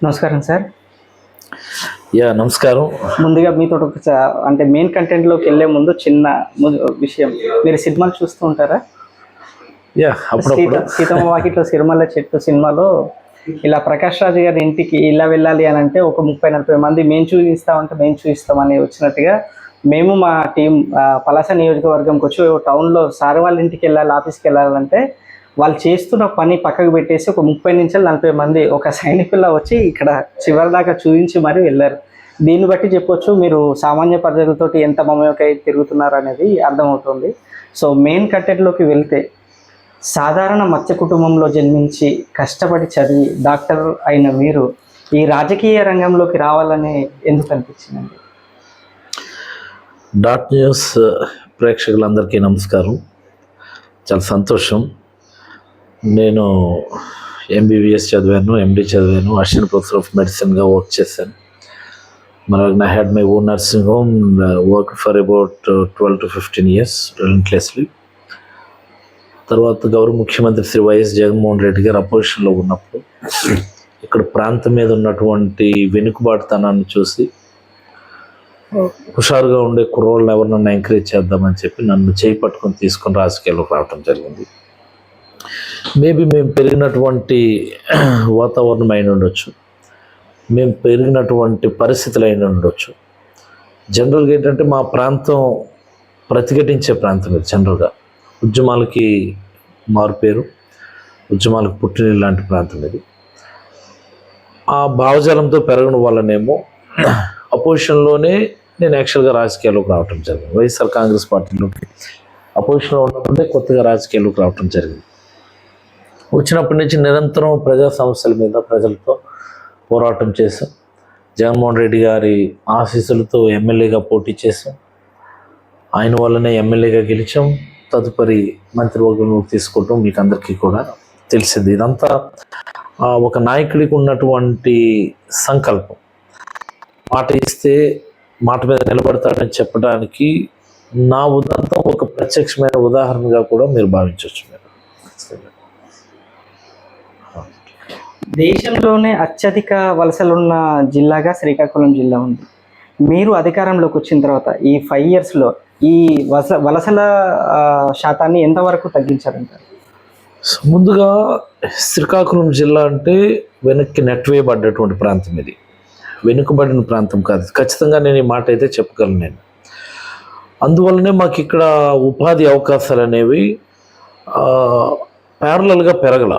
నమస్కారం సార్. నమస్కారం. ముందుగా మీతో అంటే మెయిన్ కంటెంట్లోకి వెళ్ళే ముందు చిన్న విషయం, మీరు సినిమాలు చూస్తూ ఉంటారా? సీతమ్మ వాకిట్లో సిరిమల్ల చెట్టు సినిమాలో ఇలా ప్రకాష్ రాజు గారి ఇంటికి ఇలా వెళ్ళాలి అని అంటే ఒక 30-40 మంది మేము చూపిస్తామని వచ్చినట్టుగా మేము మా టీం పలాస నియోజకవర్గంకి వచ్చి టౌన్లో సార్ వాళ్ళ ఇంటికి వెళ్ళాలి, ఆఫీస్కి వెళ్ళాలంటే వాళ్ళు చేస్తున్న పని పక్కకు పెట్టేసి ఒక 30-40 మంది ఒక సైనికుల్లా వచ్చి ఇక్కడ చివరి దాకా చూపించి మరీ వెళ్ళారు. దీన్ని బట్టి చెప్పొచ్చు మీరు సామాన్య ప్రజలతోటి ఎంత మమేకై తిరుగుతున్నారు అనేది అర్థమవుతుంది. సో మెయిన్ కంటెంట్లోకి వెళ్తే, సాధారణ మత్స్య కుటుంబంలో జన్మించి కష్టపడి చదివి డాక్టర్ అయిన మీరు ఈ రాజకీయ రంగంలోకి రావాలని ఎందుకు అనిపించిందండి? డాట్ న్యూస్ ప్రేక్షకులందరికీ నమస్కారం. చాలా సంతోషం. నేను ఎంబీబీఎస్ చదివాను, ఎండి చదివాను, అసిస్టెంట్ ప్రొఫెసర్ ఆఫ్ మెడిసిన్గా వర్క్ చేశాను. I had my own nursing home, worked for about 12 to 15 years relentlessly. తర్వాత గౌరవ ముఖ్యమంత్రి శ్రీ వైఎస్ జగన్మోహన్ రెడ్డి గారు అపోజిషన్లో ఉన్నప్పుడు ఇక్కడ ప్రాంతం మీద ఉన్నటువంటి వెనుకబాటుతనాన్ని చూసి హుషారుగా ఉండే కుర్రోళ్ళని ఎవరినన్నా ఎంకరేజ్ చేద్దామని చెప్పి నన్ను చేయి పట్టుకొని తీసుకొని రాజకీయాల్లోకి రావడం జరిగింది. మేబీ మేము పెరిగినటువంటి వాతావరణం అయిన ఉండొచ్చు, మేము పెరిగినటువంటి పరిస్థితులు అయిన ఉండొచ్చు. జనరల్గా ఏంటంటే మా ప్రాంతం ప్రతిఘటించే ప్రాంతం ఇది. జనరల్గా ఉద్యమాలకి మారుపేరు, ఉద్యమాలకు పుట్టినీళ్ళు లాంటి ప్రాంతం ఇది. ఆ భావజాలంతో పెరగడం వల్లనేమో అపోజిషన్లోనే నేను యాక్చువల్గా రాజకీయాల్లోకి రావటం జరిగింది. వైఎస్ఆర్ కాంగ్రెస్ పార్టీలోకి అపోజిషన్లో ఉన్నప్పుడే కొత్తగా రాజకీయాల్లోకి రావటం జరిగింది. వచ్చినప్పటి నుంచి నిరంతరం ప్రజా సమస్యల మీద ప్రజలతో పోరాటం చేశాం. జగన్మోహన్ రెడ్డి గారి ఆశీస్సులతో ఎమ్మెల్యేగా పోటీ చేశాం. ఆయన వల్లనే ఎమ్మెల్యేగా గెలిచాం. తదుపరి మంత్రివర్గంలోకి తీసుకోవటం మీకు అందరికీ కూడా తెలిసింది. ఇదంతా ఒక నాయకుడికి ఉన్నటువంటి సంకల్పం. మాట ఇస్తే మాట మీద నిలబడతాడని చెప్పడానికి నా ఉదంతం ఒక ప్రత్యక్షమైన ఉదాహరణగా కూడా మీరు భావించవచ్చు. దేశంలోనే అత్యధిక వలసలున్న జిల్లాగా శ్రీకాకుళం జిల్లా ఉంది. మీరు అధికారంలోకి వచ్చిన తర్వాత ఈ 5 yearsలో ఈ వలసల శాతాన్ని ఎంతవరకు తగ్గించారంటారు? ముందుగా శ్రీకాకుళం జిల్లా అంటే వెనక్కి నెట్వేయబడ్డటువంటి ప్రాంతం. ఇది వెనుకబడిన ప్రాంతం కాదు. ఖచ్చితంగా నేను ఈ మాట అయితే చెప్పగలను నేను. అందువల్లనే మాకు ఇక్కడ ఉపాధి అవకాశాలు అనేవి ప్యారలల్గా పెరగల.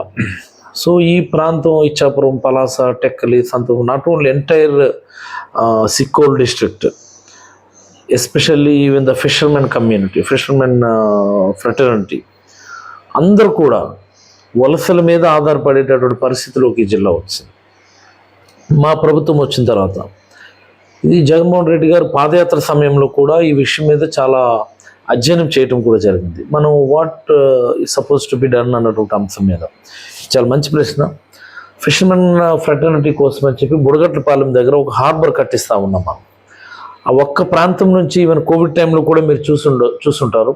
సో ఈ ప్రాంతం ఇచ్చాపురం, పలాస, టెక్కలి, సంతోషం, not only entire Sikkol district, especially even the fishermen community, fishermen fraternity అందరూ కూడా వలసల మీద ఆధారపడేటటువంటి పరిస్థితిలోకి ఈ జిల్లా వచ్చింది. మా ప్రభుత్వం వచ్చిన తర్వాత ఇది జగన్మోహన్ రెడ్డి గారు పాదయాత్ర సమయంలో కూడా ఈ విషయం మీద చాలా అధ్యయనం చేయటం కూడా జరిగింది. మనం what suppose to be done అన్నటువంటి అంశం మీద. చాలా మంచి ప్రశ్న. ఫిషర్మెన్ ఫ్రెటర్నిటీ కోసం అని చెప్పి బుడగట్లపాలెం దగ్గర ఒక హార్బర్ కట్టిస్తూ ఉన్నాం మనం. ఆ ఒక్క ప్రాంతం నుంచి ఈవెన్ కోవిడ్ టైంలో కూడా మీరు చూసుంటారు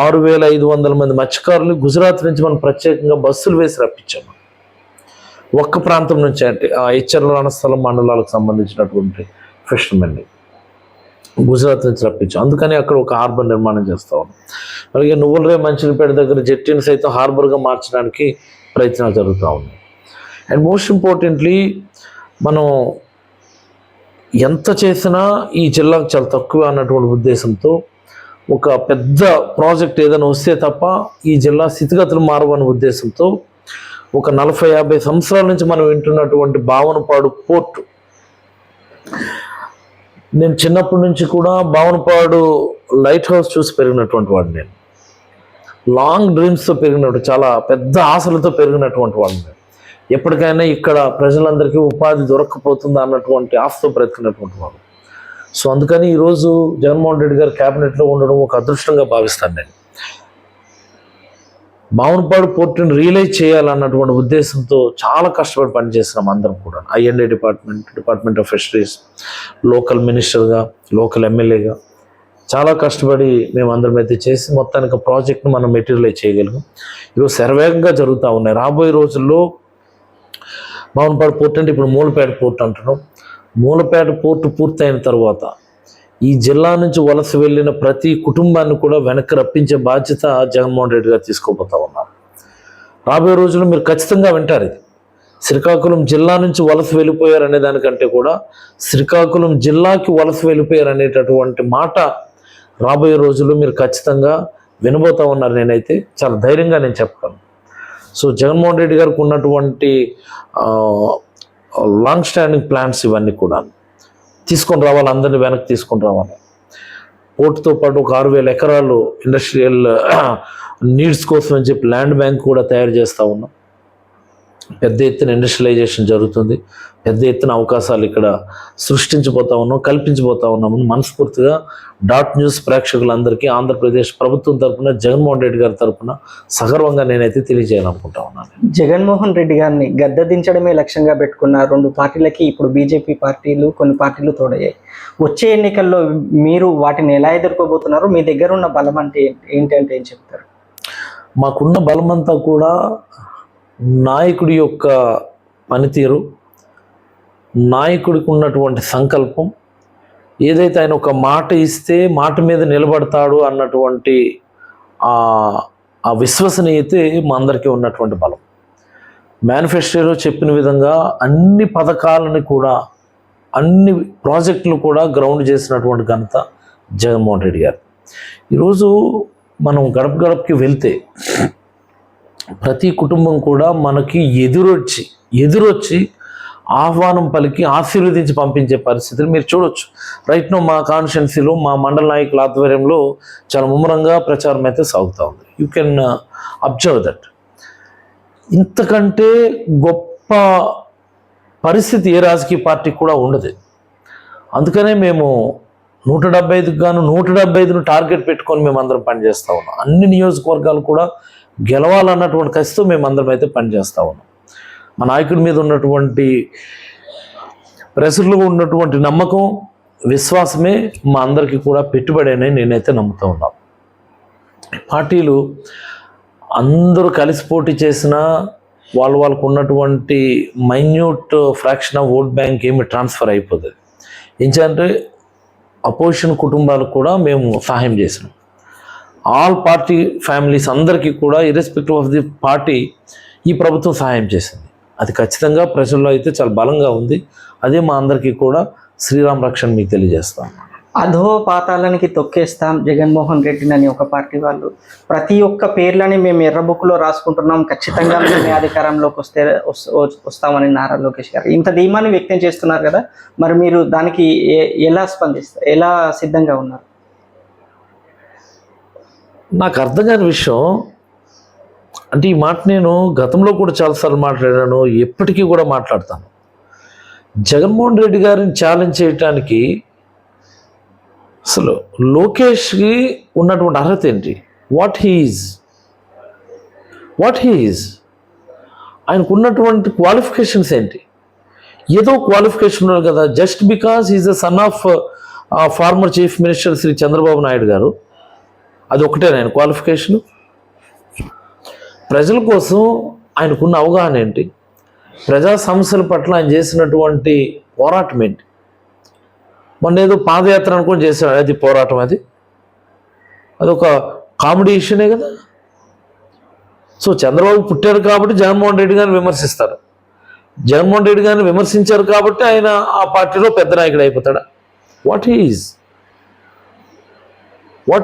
6,500 మంది మత్స్యకారులు గుజరాత్ నుంచి మనం ప్రత్యేకంగా బస్సులు వేసి రప్పించాము. ఒక్క ప్రాంతం నుంచి అంటే ఆ హెచ్చర్ల రణస్థలం మండలాలకు సంబంధించినటువంటి ఫిషర్మెన్ని గుజరాత్ నుంచి రప్పించాం. అందుకని అక్కడ ఒక హార్బర్ నిర్మాణం చేస్తూ ఉన్నాం. అలాగే నువ్వులరే మంచినీపేట దగ్గర జెట్టీని సైతం హార్బర్గా మార్చడానికి ప్రయత్నాలు జరుగుతూ ఉన్నాయి. అండ్ మోస్ట్ ఇంపార్టెంట్లీ మనం ఎంత చేసినా ఈ జిల్లాకు చాలా తక్కువ అన్నటువంటి ఉద్దేశంతో ఒక పెద్ద ప్రాజెక్ట్ ఏదైనా వస్తే తప్ప ఈ జిల్లా స్థితిగతులు మారవన్న ఉద్దేశంతో ఒక 40-50 సంవత్సరాల నుంచి మనం వింటున్నటువంటి భావనపాడు పోర్టు, నేను చిన్నప్పటి నుంచి కూడా భావనపాడు లైట్ హౌస్ చూసి పెరిగినటువంటి వాడిని. నేను లాంగ్ డ్రీమ్స్తో పెరిగినటువంటి, చాలా పెద్ద ఆశలతో పెరిగినటువంటి వాడిని. ఎప్పటికైనా ఇక్కడ ప్రజలందరికీ ఉపాధి దొరక్కపోతుందా అన్నటువంటి ఆశతో బ్రతికినటువంటి వాడు. సో అందుకని ఈరోజు జగన్మోహన్ రెడ్డి గారు క్యాబినెట్లో ఉండడం ఒక అదృష్టంగా భావిస్తాను నేను. భావనపాడు పోర్టుని రియలైజ్ చేయాలన్నటువంటి ఉద్దేశంతో చాలా కష్టపడి పనిచేస్తున్నాం అందరం కూడా. I&A department of fisheries, local మినిస్టర్గా, లోకల్ ఎమ్మెల్యేగా చాలా కష్టపడి మేము అందరం అయితే చేసి మొత్తానికి ప్రాజెక్ట్ను మనం మెటీరియలైజ్ చేయగలిగాం. ఈరోజు శరవేగంగా జరుగుతూ ఉన్నాయి. రాబోయే రోజుల్లో భావనపాడు పోర్ట్ అంటే ఇప్పుడు మూలపేట పోర్ట్ అంటున్నాం. మూలపేట పోర్టు పూర్తయిన తర్వాత ఈ జిల్లా నుంచి వలస వెళ్ళిన ప్రతి కుటుంబాన్ని కూడా వెనక్కి రప్పించే బాధ్యత జగన్మోహన్ రెడ్డి గారు తీసుకోబోతా ఉన్నారు. రాబోయే రోజుల్లో మీరు ఖచ్చితంగా వింటారు. ఇది శ్రీకాకుళం జిల్లా నుంచి వలస వెళ్ళిపోయారు అనే దానికంటే కూడా శ్రీకాకుళం జిల్లాకి వలస వెళ్ళిపోయారు అనేటటువంటి మాట రాబోయే రోజుల్లో మీరు ఖచ్చితంగా వినబోతా ఉన్నారు. నేనైతే చాలా ధైర్యంగా నేను చెప్పగలను. సో జగన్మోహన్ రెడ్డి గారికి ఉన్నటువంటి లాంగ్ స్టాండింగ్ ప్లాన్స్ ఇవన్నీ కూడా తీసుకొని రావాలి, అందరినీ వెనక్కి తీసుకొని రావాలి. పోర్టుతో పాటు ఒక 6,000 ఎకరాలు ఇండస్ట్రియల్ నీడ్స్ కోసం అని చెప్పి ల్యాండ్ బ్యాంక్ కూడా తయారు చేస్తూ ఉన్నాం. పెద్ద ఎత్తున ఇండస్ట్రియలైజేషన్ జరుగుతుంది. పెద్ద ఎత్తున అవకాశాలు ఇక్కడ సృష్టించబోతా ఉన్నాం, కల్పించబోతా ఉన్నామని మనస్ఫూర్తిగా డాట్ న్యూస్ ప్రేక్షకులందరికీ ఆంధ్రప్రదేశ్ ప్రభుత్వం తరఫున, జగన్మోహన్ రెడ్డి గారి తరఫున సగర్వంగా నేనైతే తెలియజేయాలనుకుంటా ఉన్నాను. జగన్మోహన్ రెడ్డి గారిని గద్దె దించడమే లక్ష్యంగా పెట్టుకున్న 2 పార్టీలకి ఇప్పుడు బీజేపీ పార్టీలు, కొన్ని పార్టీలు తోడయ్యాయి. వచ్చే ఎన్నికల్లో మీరు వాటిని ఎలా ఎదుర్కోబోతున్నారు? మీ దగ్గర ఉన్న బలం అంటే ఏంటంటే ఏం చెప్తారు? మాకున్న బలమంతా కూడా నాయకుడి యొక్క పనితీరు, నాయకుడికి ఉన్నటువంటి సంకల్పం, ఏదైతే ఆయన ఒక మాట ఇస్తే మాట మీద నిలబడతాడు అన్నటువంటి ఆ విశ్వసనీయతే మా అందరికీ ఉన్నటువంటి బలం. మేనిఫెస్టోలో చెప్పిన విధంగా అన్ని పథకాలను కూడా, అన్ని ప్రాజెక్టులు కూడా గ్రౌండ్ చేసినటువంటి ఘనత జగన్మోహన్ రెడ్డి గారు. ఈరోజు మనం గడప గడపకి వెళ్తే ప్రతి కుటుంబం కూడా మనకి ఎదురొచ్చి ఆహ్వానం పలికి ఆశీర్వదించి పంపించే పరిస్థితులు మీరు చూడొచ్చు. రైట్ నో మా కాన్స్టిట్యున్సీలో మా మండల నాయకుల ఆధ్వర్యంలో చాలా ముమ్మరంగా ప్రచారం అయితే సాగుతూ ఉంది. You can observe that. ఇంతకంటే గొప్ప పరిస్థితి ఏ రాజకీయ పార్టీకి కూడా ఉండదు. అందుకనే మేము 175కి గాను 175ను టార్గెట్ పెట్టుకొని మేమందరం పనిచేస్తూ ఉన్నాం. అన్ని నియోజకవర్గాలు కూడా గెలవాలన్నటువంటి కసితో మేమందరం అయితే పనిచేస్తూ ఉన్నాం. మా నాయకుడి మీద ఉన్నటువంటి ప్రజల్లో ఉన్నటువంటి నమ్మకం, విశ్వాసమే మా అందరికీ కూడా పెట్టుబడి అని నేనైతే నమ్ముతూ ఉన్నాను. పార్టీలు అందరూ కలిసి పోటీ చేసినా వాళ్ళకు ఉన్నటువంటి minute fraction of vote bank ఏమి ట్రాన్స్ఫర్ అయిపోతుంది. ఏంటంటే అపోజిషన్ కుటుంబాలకు కూడా మేము సహాయం చేసినాం. ఆల్ పార్టీ ఫ్యామిలీస్ అందరికీ కూడా ఇర్రెస్పెక్టివ్ ఆఫ్ ది పార్టీ ఈ ప్రభుత్వం సహాయం చేసింది. అది ఖచ్చితంగా ప్రజల్లో అయితే చాలా బలంగా ఉంది. అదే మా అందరికీ కూడా శ్రీరామ్ రక్షణ మీకు తెలియజేస్తాం. అధో పాతాళానికి తొక్కేస్తాం జగన్మోహన్ రెడ్డిని అని ఒక పార్టీ వాళ్ళు, ప్రతి ఒక్క పేర్లని మేము ఎర్ర బుక్లో రాసుకుంటున్నాం, ఖచ్చితంగా మేము అధికారంలోకి వస్తామని నారా లోకేష్ గారు ఇంత ధీమాన్ని వ్యక్తం చేస్తున్నారు కదా, మరి మీరు దానికి ఎలా స్పందిస్తారు, ఎలా సిద్ధంగా ఉన్నారు? నాకు అర్థం కాని విషయం అంటే, ఈ మాట నేను గతంలో కూడా చాలాసార్లు మాట్లాడాను, ఎప్పటికీ కూడా మాట్లాడతాను. జగన్మోహన్ రెడ్డి గారిని ఛాలెంజ్ చేయటానికి అసలు లోకేష్కి ఉన్నటువంటి అర్హత ఏంటి? వాట్ హీఈజ్ ఆయనకు ఉన్నటువంటి క్వాలిఫికేషన్స్ ఏంటి? ఏదో క్వాలిఫికేషన్ కదా, just because is the son of former chief minister Shri Chandrababu Naidu garu, అది ఒకటే ఆయన క్వాలిఫికేషను? ప్రజల కోసం ఆయనకున్న అవగాహన ఏంటి? ప్రజా సమస్యల పట్ల ఆయన చేసినటువంటి పోరాటం ఏంటి? మొన్న ఏదో పాదయాత్ర అనుకొని చేశాడు, అది పోరాటం? అదొక కామెడీ ఇష్యూనే కదా. సో చంద్రబాబు పుట్టారు కాబట్టి జగన్మోహన్ రెడ్డి గారిని విమర్శిస్తారు, జగన్మోహన్ రెడ్డి గారిని విమర్శించారు కాబట్టి ఆయన ఆ పార్టీలో పెద్ద నాయకుడు అయిపోతాడా? What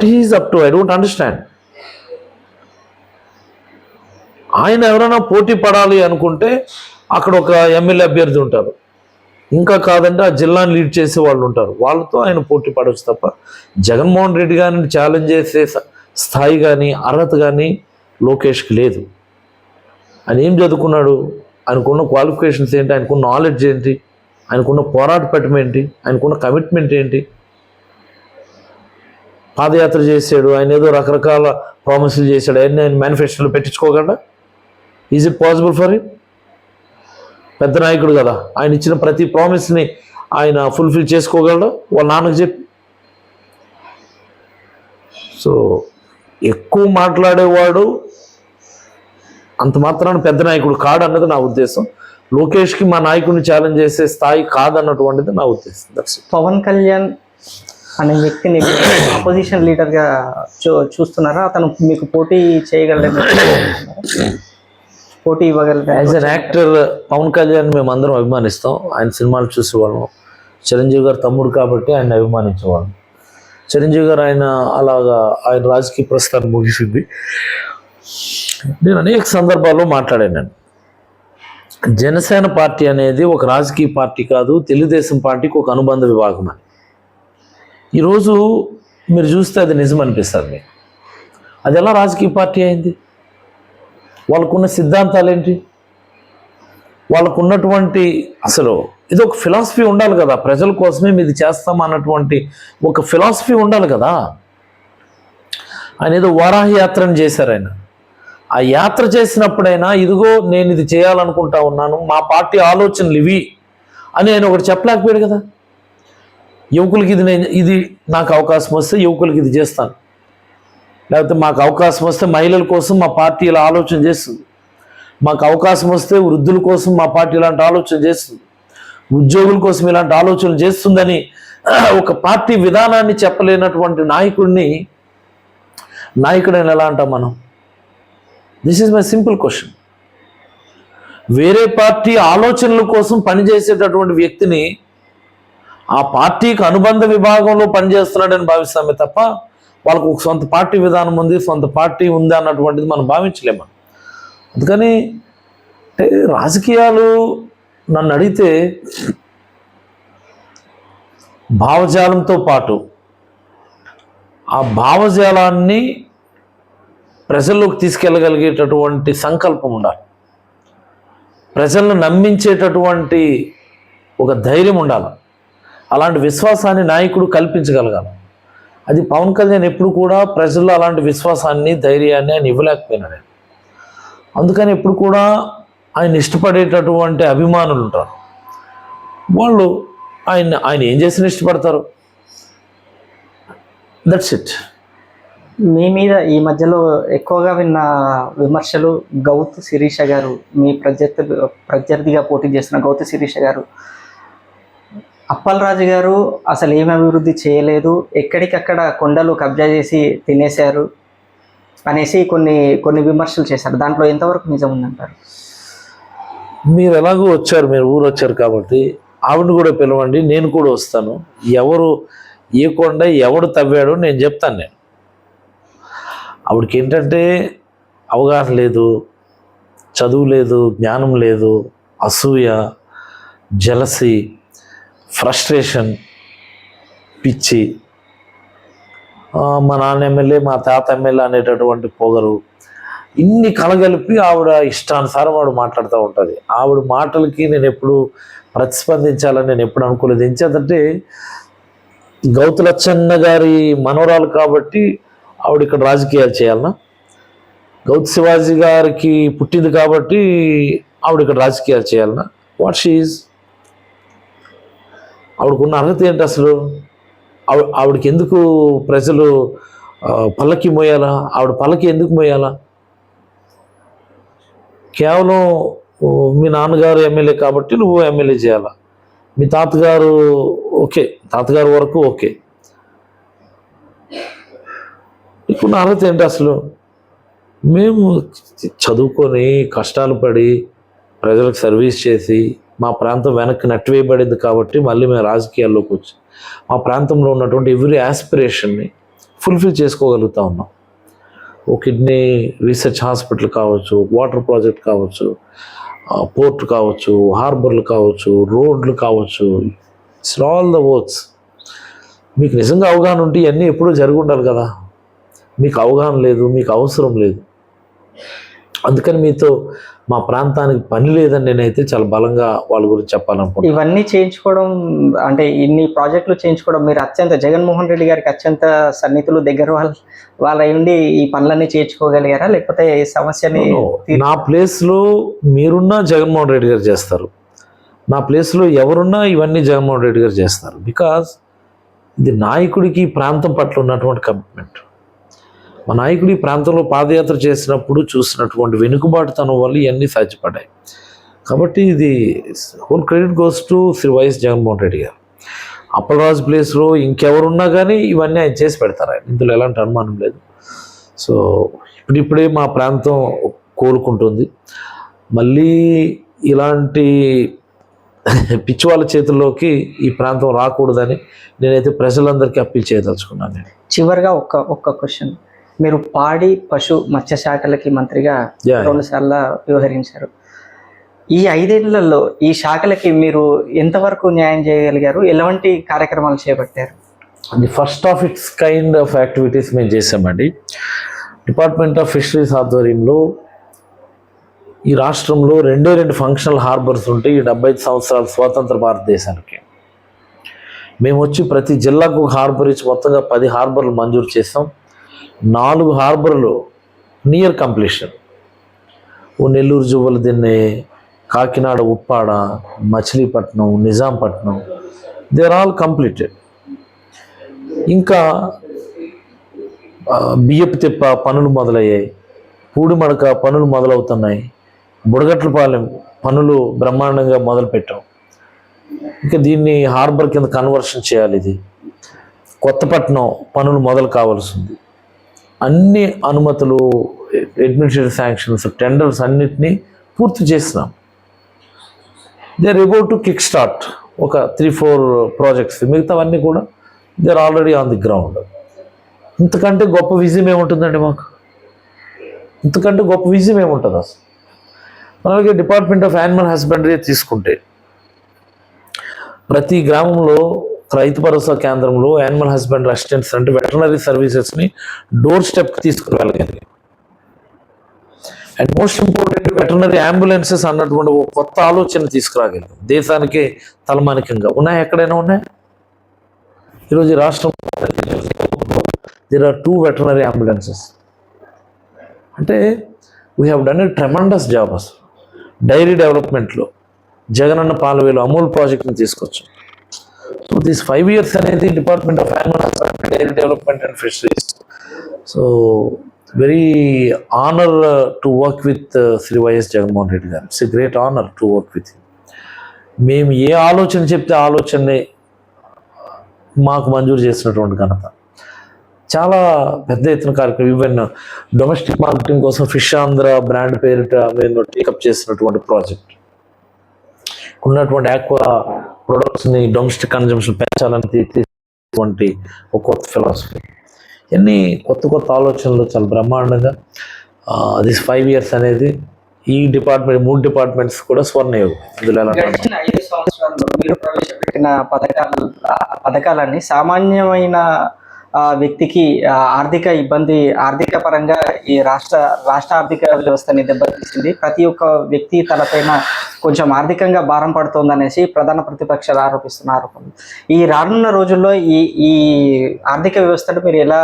he's up to? I don't understand. ఆయన ఎవరైనా పోటీ పడాలి అనుకుంటే అక్కడ ఒక ఎమ్మెల్యే అభ్యర్థి ఉంటారు, ఇంకా కాదంటే ఆ జిల్లాని లీడ్ చేసే వాళ్ళు ఉంటారు, వాళ్ళతో ఆయన పోటీ పడవచ్చు తప్ప జగన్మోహన్ రెడ్డి గారిని ఛాలెంజ్ చేసే స్థాయి కానీ అర్హత కానీ లోకేష్కి లేదు. ఆయన ఏం చదువుకున్నాడు? ఆయనకున్న క్వాలిఫికేషన్స్ ఏంటి? ఆయనకున్న నాలెడ్జ్ ఏంటి? ఆయనకున్న పోరాట పటిమ ఏంటి? ఆయనకున్న కమిట్మెంట్ ఏంటి? పాదయాత్ర చేశాడు, ఆయన ఏదో రకరకాల ప్రామిసులు చేశాడు, ఆయన మేనిఫెస్టోలో పెట్టించుకోగలడా? Is it possible for him? పెద్ద నాయకుడు కదా, ఆయన ఇచ్చిన ప్రతి ప్రామిస్ని ఆయన ఫుల్ఫిల్ చేసుకోగలడా వాళ్ళ నాన్నకు చెప్పి? సో ఎక్కువ మాట్లాడేవాడు అంత మాత్రాన పెద్ద నాయకుడు కాడు అన్నది నా ఉద్దేశం. లోకేష్కి మా నాయకుడిని ఛాలెంజ్ చేసే స్థాయి కాదన్నటువంటిది నా ఉద్దేశం. That's it. పవన్ కళ్యాణ్ అనే వ్యక్తిని అపోజిషన్ లీడర్గా చూస్తున్నారా? అతను మీకు పోటీ చేయగలరు, పోటీ ఇవ్వగలరు? As an actor Pawan Kalyan మేము అందరం అభిమానిస్తాం. ఆయన సినిమాలు చూసేవాళ్ళం. చిరంజీవి గారు తమ్ముడు కాబట్టి ఆయన అభిమానించేవాళ్ళం. చిరంజీవి గారు ఆయన రాజకీయ ప్రస్థానం ముగిసింది. నేను అనేక సందర్భాల్లో మాట్లాడాను. జనసేన పార్టీ అనేది ఒక రాజకీయ పార్టీ కాదు, తెలుగుదేశం పార్టీకి ఒక అనుబంధ విభాగం అని. ఈరోజు మీరు చూస్తే అది నిజం అనిపిస్తుంది మీకు. అది ఎలా రాజకీయ పార్టీ అయింది? వాళ్ళకున్న సిద్ధాంతాలు ఏంటి? వాళ్ళకున్నటువంటి అసలు ఇది ఒక ఫిలాసఫీ ఉండాలి కదా. ప్రజల కోసమే ఇది చేస్తాం అన్నటువంటి ఒక ఫిలాసఫీ ఉండాలి కదా. ఆయన ఏదో వారాహ యాత్రను చేశారు. ఆయన ఆ యాత్ర చేసినప్పుడైనా ఇదిగో నేను ఇది చేయాలనుకుంటా ఉన్నాను, మా పార్టీ ఆలోచనలు ఇవి అని ఆయన ఒకటి చెప్పలేకపోయాడు కదా. యువకులకి ఇది నాకు అవకాశం వస్తే యువకులకి ఇది చేస్తాను, లేకపోతే మాకు అవకాశం వస్తే మహిళల కోసం మా పార్టీ ఇలా ఆలోచన చేస్తుంది, మాకు అవకాశం వస్తే వృద్ధుల కోసం మా పార్టీ ఇలాంటి ఆలోచన చేస్తుంది, ఉద్యోగుల కోసం ఇలాంటి ఆలోచనలు చేస్తుందని ఒక పార్టీ విధానాన్ని చెప్పలేనటువంటి నాయకుడైన ఎలా అంటాం మనం? This is my simple question. వేరే పార్టీ ఆలోచనల కోసం పనిచేసేటటువంటి వ్యక్తిని ఆ పార్టీకి అనుబంధ విభాగంలో పనిచేస్తున్నాడని భావిస్తామే తప్ప వాళ్ళకు ఒక సొంత పార్టీ విధానం ఉంది, సొంత పార్టీ ఉంది అన్నటువంటిది మనం భావించలేము. అందుకని రాజకీయాలు నన్ను అడిగితే భావజాలంతో పాటు ఆ భావజాలాన్ని ప్రజల్లోకి తీసుకెళ్ళగలిగేటటువంటి సంకల్పం ఉండాలి. ప్రజలను నమ్మించేటటువంటి ఒక ధైర్యం ఉండాలి. అలాంటి విశ్వాసాన్ని నాయకుడు కల్పించగలగాలి. అది పవన్ కళ్యాణ్ ఎప్పుడు కూడా ప్రజల్లో అలాంటి విశ్వాసాన్ని, ధైర్యాన్ని ఆయన ఇవ్వలేకపోయినాడు. అందుకని ఎప్పుడు కూడా ఆయన ఇష్టపడేటటువంటి అభిమానులు ఉంటారు. వాళ్ళు ఆయన ఏం చేసినా ఇష్టపడతారు. That's it. మీ మీద ఈ మధ్యలో ఎక్కువగా విన్న విమర్శలు గౌతు శిరీష గారు, మీ ప్రత్యర్థిగా పోటీ చేస్తున్న గౌతు శిరీష గారు, అప్పలరాజు గారు అసలు ఏమి అభివృద్ధి చేయలేదు, ఎక్కడికక్కడ కొండలు కబ్జా చేసి తినేశారు అనేసి కొన్ని విమర్శలు చేశారు. దాంట్లో ఎంతవరకు నిజం ఉందంటారు? మీరు ఎలాగో వచ్చారు, మీరు ఊరు వచ్చారు కాబట్టి ఆవిడని కూడా పిలవండి, నేను కూడా వస్తాను. ఎవరు ఏ కొండ ఎవడు తవ్వాడో నేను చెప్తాను. నేను ఆవిడకి ఏంటంటే అవగాహన లేదు, చదువు లేదు, జ్ఞానం లేదు, అసూయ, జలసి, ఫ్రస్ట్రేషన్, పిచ్చి, మా నాన్న ఎమ్మెల్యే, మా తాత ఎమ్మెల్యే అనేటటువంటి పొగరు, ఇన్ని కలగలిపి ఆవిడ ఇష్టానుసారం ఆవిడ మాట్లాడుతూ ఉంటుంది. ఆవిడ మాటలకి నేను ఎప్పుడు ప్రతిస్పందించాలని నేను ఎప్పుడు అనుకోలేదు. ఎంచేతంటే గౌతు లచ్చన్న గారి మనవరాలు కాబట్టి ఆవిడ ఇక్కడ రాజకీయాలు చేయాలన్నా, గౌతు శివాజీ గారికి పుట్టింది కాబట్టి ఆవిడ ఇక్కడ రాజకీయాలు చేయాలన్నా? What she is? ఆవిడకున్న అర్హత ఏంటి అసలు? ఆవిడకి ఎందుకు ప్రజలు పల్లకి మోయాలా? ఆవిడ పల్లకి ఎందుకు మోయాలా? కేవలం మీ నాన్నగారు ఎమ్మెల్యే కాబట్టి నువ్వు ఎమ్మెల్యే చేయాలా? మీ తాతగారు ఓకే, తాతగారు వరకు ఓకే. నీకున్న అర్హత ఏంటి అసలు? మేము చదువుకొని కష్టాలు పడి ప్రజలకు సర్వీస్ చేసి మా ప్రాంతం వెనక్కి నెట్టివేయబడింది కాబట్టి మళ్ళీ మేము రాజకీయాల్లోకి వచ్చి మా ప్రాంతంలో ఉన్నటువంటి ఎవ్రీ ఆస్పిరేషన్ని ఫుల్ఫిల్ చేసుకోగలుగుతూ ఉన్నాం. ఓ కిడ్నీ రీసెర్చ్ హాస్పిటల్ కావచ్చు, వాటర్ ప్రాజెక్ట్ కావచ్చు, పోర్ట్ కావచ్చు, హార్బర్లు కావచ్చు, రోడ్లు కావచ్చు, ఇట్స్ ఆల్ ద వర్క్స్. మీకు నిజంగా అవగాహన ఉంటే ఇవన్నీ ఎప్పుడూ జరిగి ఉండాలి కదా. మీకు అవగాహన లేదు, మీకు అవసరం లేదు. అందుకని మీతో మా ప్రాంతానికి పని లేదని నేనైతే చాలా బలంగా వాళ్ళ గురించి చెప్పాలనుకుంటున్నాను. ఇవన్నీ చేయించుకోవడం అంటే ఇన్ని ప్రాజెక్టులు చేయించుకోవడం, మీరు అత్యంత జగన్మోహన్ రెడ్డి గారికి అత్యంత సన్నిహితులు, దగ్గర వాళ్ళ ఉండి ఈ పనులన్నీ చేయించుకోగలిగారా? లేకపోతే ఈ సమస్యని నా ప్లేస్లో మీరున్నా జగన్మోహన్ రెడ్డి గారు చేస్తారు, నా ప్లేస్లో ఎవరున్నా ఇవన్నీ జగన్మోహన్ రెడ్డి గారు చేస్తారు. బికాజ్ ఇది నాయకుడికి ప్రాంతం పట్ల ఉన్నటువంటి కమిట్మెంట్. మా నాయకుడు ఈ ప్రాంతంలో పాదయాత్ర చేసినప్పుడు చూసినటువంటి వెనుకబాటుతనం వల్ల ఇవన్నీ సాధ్యపడ్డాయి. కాబట్టి ఇది whole credit goes to Shri YS Jaganmohan Reddy garu. Appalaraju ప్లేస్లో ఇంకెవరున్నా కానీ ఇవన్నీ ఆయన చేసి పెడతారు, ఆయన ఇందులో ఎలాంటి అనుమానం లేదు. సో ఇప్పుడిప్పుడే మా ప్రాంతం కోలుకుంటుంది. మళ్ళీ ఇలాంటి పిచ్చి వాళ్ళ చేతుల్లోకి ఈ ప్రాంతం రాకూడదని నేనైతే ప్రజలందరికీ అప్పీల్ చేయదలుచుకున్నాను. నేను చివరిగా ఒక్క క్వశ్చన్, మీరు పాడి పశు మత్స్య శాఖలకి మంత్రిగా 2 సార్లు వ్యవహరించారు. ఈ 5 ఏళ్లలో ఈ శాఖలకి మీరు ఎంతవరకు న్యాయం చేయగలిగారు? ఎలాంటి కార్యక్రమాలు చేపట్టారు? The first of it's kind of activities మేము చేసామండి. డిపార్ట్మెంట్ ఆఫ్ ఫిషరీస్ ఆధ్వర్యంలో ఈ రాష్ట్రంలో 2 ఫంక్షనల్ హార్బర్స్ ఉంటాయి. ఈ 75 సంవత్సరాల స్వాతంత్ర భారతదేశానికి మేము వచ్చి ప్రతి జిల్లాకు ఒక హార్బర్ ఇచ్చి మొత్తంగా 10 హార్బర్లు మంజూరు చేస్తాం. 4 హార్బర్లు near completion. Nellore Juvvaladinne, Kakinada Uppada, Machilipatnam, Nizampatnam, they are all completed. ఇంకా బియ్యపు తిప్ప పనులు మొదలయ్యాయి, పూడిమడక పనులు మొదలవుతున్నాయి, బుడగట్లపాలెం పనులు బ్రహ్మాండంగా మొదలుపెట్టాం. ఇంకా దీన్ని హార్బర్ కింద కన్వర్షన్ చేయాలి. ఇది కొత్తపట్నం పనులు మొదలు కావాల్సింది. అన్ని అనుమతులు, అడ్మినిస్ట్రేటివ్ శాంక్షన్స్, టెండర్స్ అన్నిటినీ పూర్తి చేసినాం. They are about to kick start ఒక 3-4 ప్రాజెక్ట్స్. మిగతావన్నీ కూడా they are already on the ground. ఇంతకంటే గొప్ప విజయం ఏముంటుందండి మాకు? ఇంతకంటే గొప్ప విజయం ఏముంటుంది అసలు? అలాగే డిపార్ట్మెంట్ ఆఫ్ యానిమల్ హస్బెండరీ తీసుకుంటే ప్రతి గ్రామంలో రైతు భరోసా కేంద్రంలో యానిమల్ హస్బెండరీ అసిస్టెంట్స్ అంటే వెటర్నరీ సర్వీసెస్ని డోర్ స్టెప్కి తీసుకురాగలిగింది. And most important, veterinary ambulances అన్నటువంటి ఒక కొత్త ఆలోచన తీసుకురాగలిగింది. దేశానికి తలమానికంగా ఉన్నాయి, ఎక్కడైనా ఉన్నాయి. ఈరోజు ఈ రాష్ట్రం దేర్ ఆర్ 2 వెటర్నరీ అంబులెన్సెస్. అంటే we have done a tremendous job. అసలు డైరీ డెవలప్మెంట్లో జగనన్న పాలవేలు అమూల్ ప్రాజెక్ట్ని తీసుకొచ్చాం. సో దిస్ 5 years అనేది department of animal husbandry, dairy development and fisheries. So very honour to work with Shri YS Jaganmohan Reddy garu. It's a great honour to work with. మేము ఏ ఆలోచన చెప్తే ఆలోచనని మాకు మంజూరు చేసినటువంటి ఘనత. చాలా పెద్ద ఎత్తున కార్యక్రమం. ఈవెన్ డొమెస్టిక్ మార్కెటింగ్ కోసం ఫిష్ ఆంధ్ర బ్రాండ్ పేరిట మేము టేకప్ చేసినటువంటి ప్రాజెక్ట్. ఉన్నటువంటి ఆక్వా ప్రొడక్ట్స్ని డొమెస్టిక్ కన్జంప్షన్ పెంచాలని తీసుకున్నటువంటి ఒక కొత్త ఫిలాసఫీ. ఇవన్నీ కొత్త ఆలోచనలు చాలా బ్రహ్మాండంగా దిస్ 5 years అనేది ఈ డిపార్ట్మెంట్ 3 డిపార్ట్మెంట్స్ కూడా స్వర్ణయుగం. ఇందులో గడిచిన 5 సంవత్సరాల్లో మీరు ప్రవేశపెట్టిన పథకాలన్నీ సామాన్యమైన వ్యక్తికి ఆర్థిక పరంగా ఈ రాష్ట్ర ఆర్థిక వ్యవస్థని దెబ్బతీసింది. ప్రతి ఒక్క వ్యక్తి తలపైన కొంచెం ఆర్థికంగా భారం పడుతోందనేసి ప్రధాన ప్రతిపక్షాలు ఆరోపిస్తున్నారు. ఈ రానున్న రోజుల్లో ఈ ఆర్థిక వ్యవస్థను మీరు ఎలా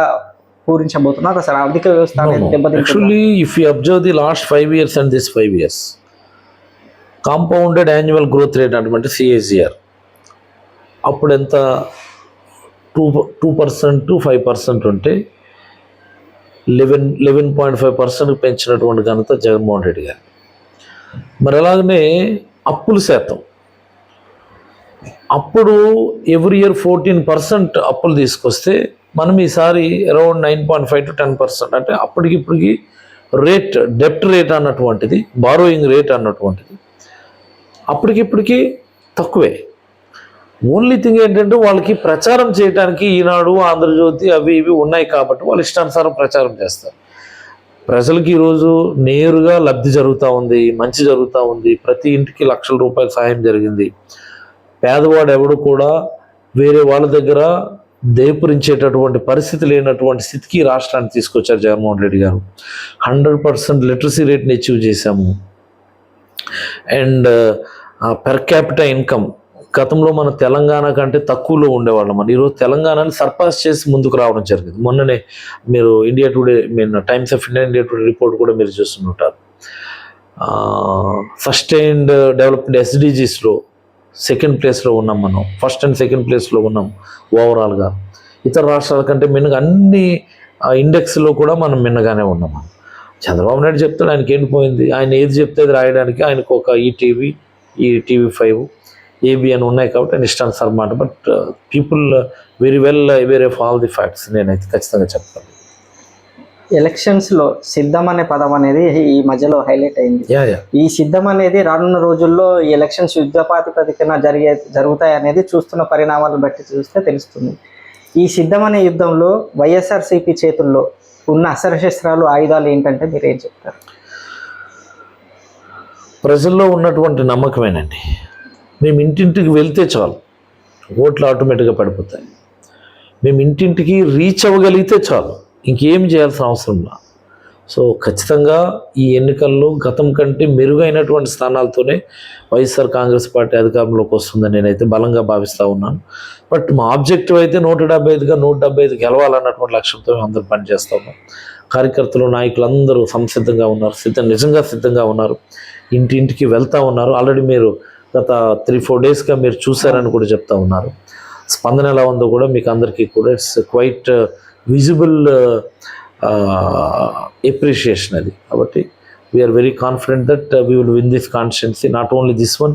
పూరించబోతున్నారు? అసలు ఆర్థిక వ్యవస్థ అనేది దెబ్బతింటుంది. Actually if you observe the last 5 years and this 5 years compounded annual growth rate అంటే CAGR అప్పుడు ఎంత 2% to 5% ఉంటే 11.5% పెంచినటువంటి ఘనత జగన్మోహన్ రెడ్డి గారు. మరి అలాగనే అప్పుల శాతం అప్పుడు ఎవ్రీ ఇయర్ 14% అప్పులు తీసుకొస్తే మనం ఈసారి అరౌండ్ 9.5 to 10%. అంటే అప్పటికిప్పటికి రేట్, డెప్ట్ రేట్ అన్నటువంటిది, బారోయింగ్ రేట్ అన్నటువంటిది అప్పటికిప్పటికి తక్కువే. ఓన్లీ థింగ్ ఏంటంటే వాళ్ళకి ప్రచారం చేయడానికి ఈనాడు, ఆంధ్రజ్యోతి అవి ఇవి ఉన్నాయి కాబట్టి వాళ్ళు ఇష్టానుసారం ప్రచారం చేస్తారు. ప్రజలకి ఈరోజు నేరుగా లబ్ధి జరుగుతూ ఉంది, మంచి జరుగుతూ ఉంది. ప్రతి ఇంటికి లక్షల రూపాయల సహాయం జరిగింది. పేదవాడు ఎవడు కూడా వేరే వాళ్ళ దగ్గర దేపురించేటటువంటి పరిస్థితి లేనటువంటి స్థితికి రాష్ట్రాన్ని తీసుకొచ్చారు జగన్మోహన్ రెడ్డి గారు. 100% లిటరసీ రేట్ని అచీవ్ చేశాము. అండ్ పెర్ క్యాపిటల్ ఇన్కమ్ గతంలో మన తెలంగాణ కంటే తక్కువలో ఉండేవాళ్ళం. ఈరోజు తెలంగాణని సర్పాస్ చేసి ముందుకు రావడం జరిగింది. మొన్ననే మీరు India today, times of India today report కూడా మీరు చూస్తుంటారు. సస్టైన్డ్ డెవలప్మెంట్ SDGsలో 2nd ప్లేస్లో ఉన్నాం మనం. 1st and 2nd ప్లేస్లో ఉన్నాం ఓవరాల్గా. ఇతర రాష్ట్రాల కంటే మిన్నగా అన్ని ఇండెక్స్లో కూడా మనం మిన్నగానే ఉన్నాం. చంద్రబాబు నాయుడు చెప్తాడు, ఆయనకి ఎండిపోయింది, ఆయన ఏది చెప్తే అది రాయడానికి ఆయనకు ఒక ఈటీవీ, TV5, ABN ఉన్నాయి కాబట్టి ఆయన ఇష్టానుసారం మాట. But people very well aware of all the facts, నేనైతే ఖచ్చితంగా చెప్తాను. ఎలక్షన్స్లో సిద్ధం అనే పదం అనేది ఈ మధ్యలో హైలైట్ అయింది. యా ఈ సిద్ధం అనేది రానున్న రోజుల్లో ఈ ఎలక్షన్స్ యుద్ధ ప్రాతిపదికన జరుగుతాయి అనేది చూస్తున్న పరిణామాలను బట్టి చూస్తే తెలుస్తుంది. ఈ సిద్ధం అనే యుద్ధంలో వైఎస్ఆర్సీపీ చేతుల్లో ఉన్న అస్త్రశస్త్రాలు, ఆయుధాలు ఏంటంటే మీరు ఏం చెప్తారు? ప్రజల్లో ఉన్నటువంటి నమ్మకమేనండి. మేము ఇంటింటికి వెళ్తే చాలు, ఓట్లు ఆటోమేటిక్గా పడిపోతాయి. మేము ఇంటింటికి రీచ్ అవ్వగలిగితే చాలు, ఇంకేం చేయాల్సిన అవసరం లేదు. సో ఖచ్చితంగా ఈ ఎన్నికల్లో గతం కంటే మెరుగైనటువంటి స్థానాలతోనే వైఎస్ఆర్ కాంగ్రెస్ పార్టీ అధికారంలోకి వస్తుందని నేనైతే బలంగా భావిస్తూ ఉన్నాను. బట్ మా ఆబ్జెక్టివ్ అయితే 175గా 175 గెలవాలన్నటువంటి లక్ష్యంతో మేము అందరూ పనిచేస్తూ ఉన్నాం. కార్యకర్తలు, నాయకులు అందరూ సంసిద్ధంగా ఉన్నారు, నిజంగా సిద్ధంగా ఉన్నారు, ఇంటింటికి వెళ్తూ ఉన్నారు. ఆల్రెడీ మీరు గత 3-4 డేస్గా మీరు చూసారని కూడా చెప్తా ఉన్నారు. స్పందన ఎలా ఉందో కూడా మీకు అందరికీ కూడా ఇట్స్ క్వైట్ విజిబుల్ ఎప్రిషియేషన్ అది. కాబట్టి we're very confident that we will win this constituency, not only this one.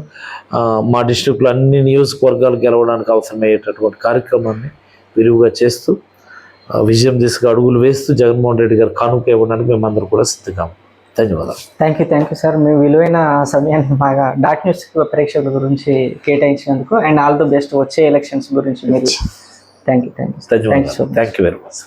మా డిస్ట్రిక్ట్లో అన్ని నియోజకవర్గాలు గెలవడానికి అవసరమయ్యేటటువంటి కార్యక్రమాన్ని విరివిగా చేస్తూ విజయం దిశగా అడుగులు వేస్తూ జగన్మోహన్ రెడ్డి గారు కానుక ఇవ్వడానికి మేమందరూ కూడా సిద్ధంగా. ధన్యవాదాలు. Thank you sir. మీ విలువైన సమయాన్ని బాగా డాక్ న్యూస్ ప్రేక్షకుల గురించి కేటాయించినందుకు, అండ్ ఆల్ ది బెస్ట్ వచ్చే ఎలక్షన్స్ గురించి మీరు. థ్యాంక్ యూ ధన్యవాదాలు. Thank you very much.